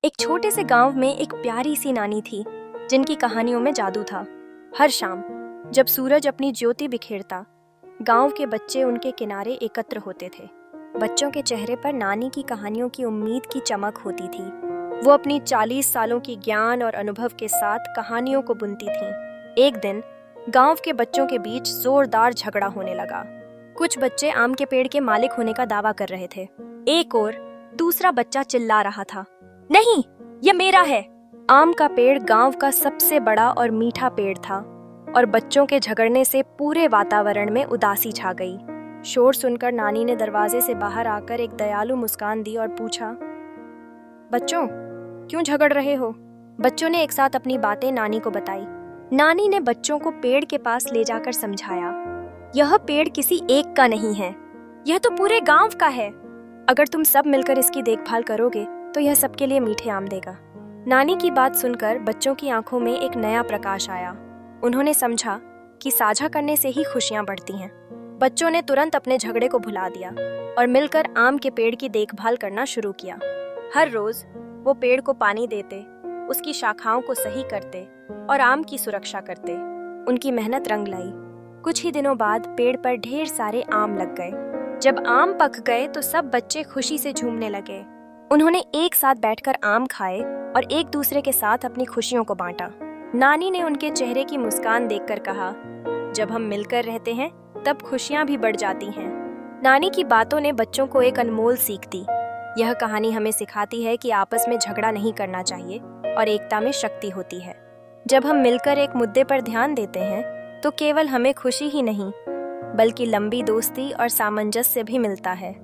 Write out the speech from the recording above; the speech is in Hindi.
एक छोटे से गांव में एक प्यारी सी नानी थी जिनकी कहानियों में जादू था। हर शाम जब सूरज अपनी ज्योति बिखेरता, गांव के बच्चे उनके किनारे एकत्र होते थे। बच्चों के चेहरे पर नानी की कहानियों की उम्मीद की चमक होती थी। वो अपनी 40 सालों की ज्ञान और अनुभव के साथ कहानियों को बुनती थीं। एक दिन गांव के बच्चों के बीच जोरदार झगड़ा होने लगा। कुछ बच्चे आम के पेड़ के मालिक होने का दावा कर रहे थे। एक और दूसरा बच्चा चिल्ला रहा था, नहीं, ये मेरा है। आम का पेड़ गांव का सबसे बड़ा और मीठा पेड़ था और बच्चों के झगड़ने से पूरे वातावरण में उदासी छा गई। शोर सुनकर नानी ने दरवाजे से बाहर आकर एक दयालु मुस्कान दी और पूछा, बच्चों, क्यों झगड़ रहे हो? बच्चों ने एक साथ अपनी बातें नानी को बताई। नानी ने बच्चों को पेड़ के पास ले जाकर समझाया, यह पेड़ किसी एक का नहीं है, यह तो पूरे गांव का है। अगर तुम सब मिलकर इसकी देखभाल करोगे तो यह सबके लिए मीठे आम देगा। नानी की बात सुनकर बच्चों की आंखों में एक नया प्रकाश आया। उन्होंने समझा कि साझा करने से ही खुशियां बढ़ती हैं। बच्चों ने तुरंत अपने झगड़े को भुला दिया और मिलकर आम के पेड़ की देखभाल करना शुरू किया। हर रोज वो पेड़ को पानी देते, उसकी शाखाओं को सही करते और आम की सुरक्षा करते। उनकी मेहनत रंग लाई। कुछ ही दिनों बाद पेड़ पर ढेर सारे आम लग गए। जब आम पक गए तो सब बच्चे खुशी से झूमने लगे। उन्होंने एक साथ बैठकर आम खाए और एक दूसरे के साथ अपनी खुशियों को बांटा। नानी ने उनके चेहरे की मुस्कान देखकर कहा, जब हम मिलकर रहते हैं तब खुशियां भी बढ़ जाती हैं। नानी की बातों ने बच्चों को एक अनमोल सीख दी। यह कहानी हमें सिखाती है कि आपस में झगड़ा नहीं करना चाहिए और एकता में शक्ति होती है। जब हम मिलकर एक मुद्दे पर ध्यान देते हैं तो केवल हमें खुशी ही नहीं बल्कि लंबी दोस्ती और सामंजस्य भी मिलता है।